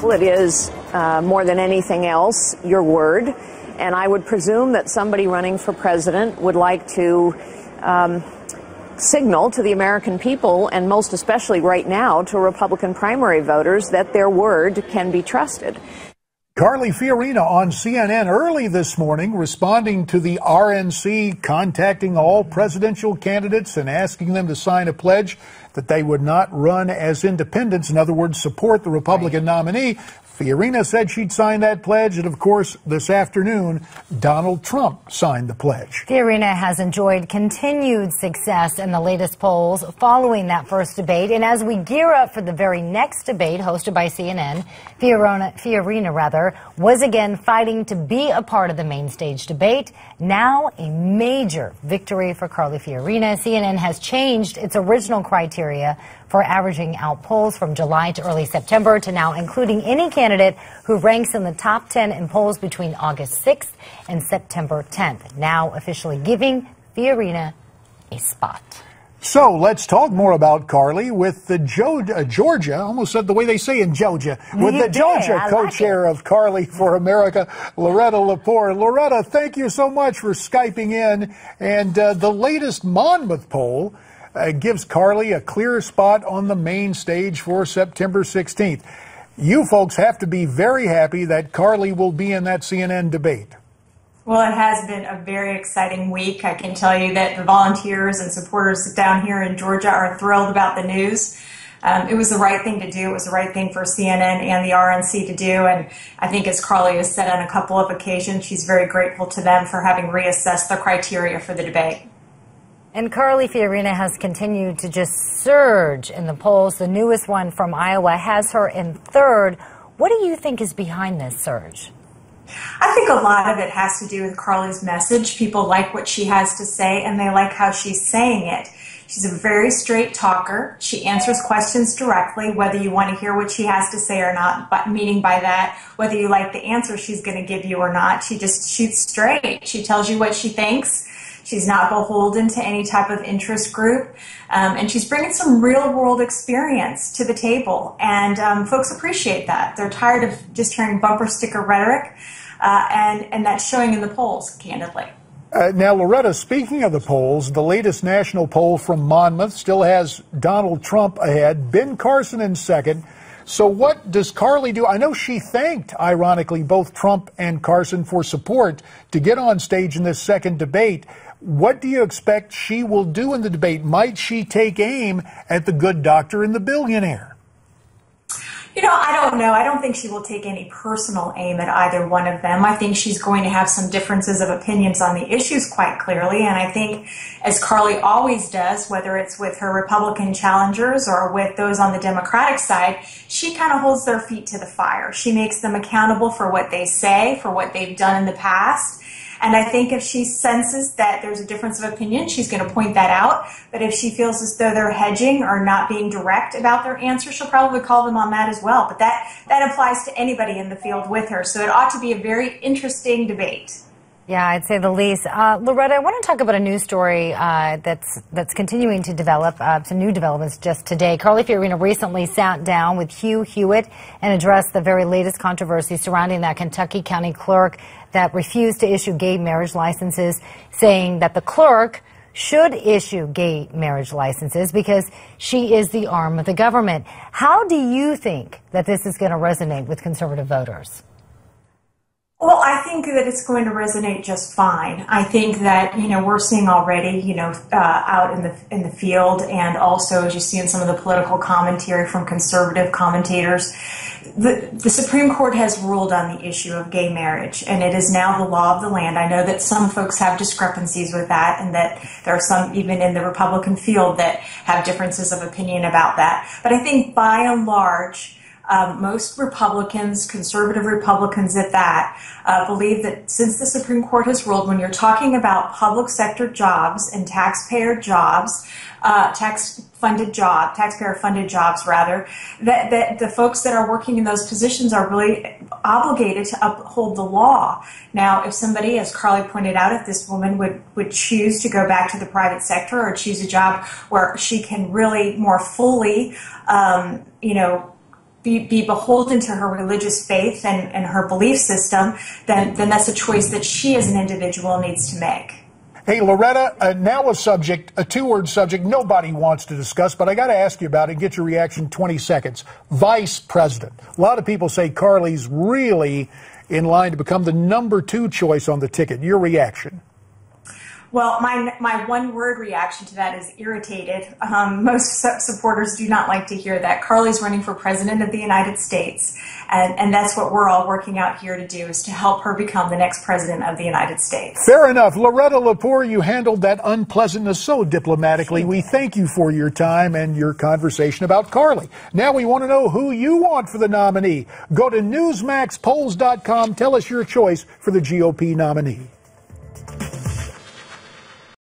people, it is more than anything else your word. And I would presume that somebody running for president would like to signal to the American people, and most especially right now to Republican primary voters, that their word can be trusted. Carly Fiorina on CNN early this morning responding to the RNC contacting all presidential candidates and asking them to sign a pledge that they would not run as independents, in other words, support the Republican nominee. Fiorina said she'd sign that pledge, and of course, this afternoon, Donald Trump signed the pledge. Fiorina has enjoyed continued success in the latest polls following that first debate, and as we gear up for the very next debate hosted by CNN, Fiorina was again fighting to be a part of the main stage debate. Now a major victory for Carly Fiorina. CNN has changed its original criteria for averaging out polls from July to early September to now including any candidate who ranks in the top 10 in polls between August 6th and September 10th, now officially giving Fiorina a spot. So let's talk more about Carly with the Georgia, almost said the way they say in Georgia, with the Georgia co-chair of Carly for America, Loretta Lepore. Loretta, thank you so much for Skyping in. And the latest Monmouth poll gives Carly a clear spot on the main stage for September 16th. You folks have to be very happy that Carly will be in that CNN debate. Well, it has been a very exciting week. I can tell you that the volunteers and supporters down here in Georgia are thrilled about the news. It was the right thing to do. It was the right thing for CNN and the RNC to do. And I think, as Carly has said on a couple of occasions, she's very grateful to them for having reassessed the criteria for the debate. And Carly Fiorina has continued to just surge in the polls. The newest one from Iowa has her in third. What do you think is behind this surge? I think a lot of it has to do with Carly's message. People like what she has to say, and they like how she's saying it. She's a very straight talker. She answers questions directly, whether you want to hear what she has to say or not, but meaning by that, whether you like the answer she's going to give you or not. She just shoots straight. She tells you what she thinks. She's not beholden to any type of interest group, and she's bringing some real-world experience to the table, and folks appreciate that. They're tired of just hearing bumper sticker rhetoric, and that's showing in the polls, candidly. Now, Loretta, speaking of the polls, the latest national poll from Monmouth still has Donald Trump ahead, Ben Carson in second. So what does Carly do? I know she thanked, ironically, both Trump and Carson for support to get on stage in this second debate. What do you expect she will do in the debate? Might she take aim at the good doctor and the billionaire? You know, I don't know. I don't think she will take any personal aim at either one of them. I think she's going to have some differences of opinions on the issues quite clearly. And I think, as Carly always does, whether it's with her Republican challengers or with those on the Democratic side, she kind of holds their feet to the fire. She makes them accountable for what they say, for what they've done in the past. And I think if she senses that there's a difference of opinion, she's going to point that out. But if she feels as though they're hedging or not being direct about their answer, she'll probably call them on that as well. But that applies to anybody in the field with her. So it ought to be a very interesting debate. Yeah, I'd say the least. Loretta, I want to talk about a news story that's continuing to develop, some new developments just today. Carly Fiorina recently sat down with Hugh Hewitt and addressed the very latest controversy surrounding that Kentucky County clerk that refused to issue gay marriage licenses, saying that the clerk should issue gay marriage licenses because she is the arm of the government. How do you think that this is going to resonate with conservative voters? Well, I think that it's going to resonate just fine. I think that, we're seeing already, out in the field, and also as you see in some of the political commentary from conservative commentators, the Supreme Court has ruled on the issue of gay marriage, and it is now the law of the land. I know that some folks have discrepancies with that, and that there are some even in the Republican field that have differences of opinion about that. But I think by and large, most Republicans, conservative Republicans at that, believe that since the Supreme Court has ruled, when you're talking about public sector jobs and taxpayer jobs, taxpayer-funded jobs, that the folks that are working in those positions are really obligated to uphold the law. Now, if somebody, as Carly pointed out, if this woman would choose to go back to the private sector or choose a job where she can really more fully, be beholden to her religious faith and her belief system, then that's a choice that she as an individual needs to make. Hey, Loretta, now a two-word subject nobody wants to discuss, but I got to ask you about it, get your reaction in 20 seconds. Vice President. A lot of people say Carly's really in line to become the #2 choice on the ticket. Your reaction? Well, my one-word reaction to that is irritated. Most supporters do not like to hear that. Carly's running for president of the United States, and that's what we're all working out here to do, is to help her become the next president of the United States. Fair enough. Loretta Lepore, you handled that unpleasantness so diplomatically. We thank you for your time and your conversation about Carly. Now we want to know who you want for the nominee. Go to newsmaxpolls.com. Tell us your choice for the GOP nominee.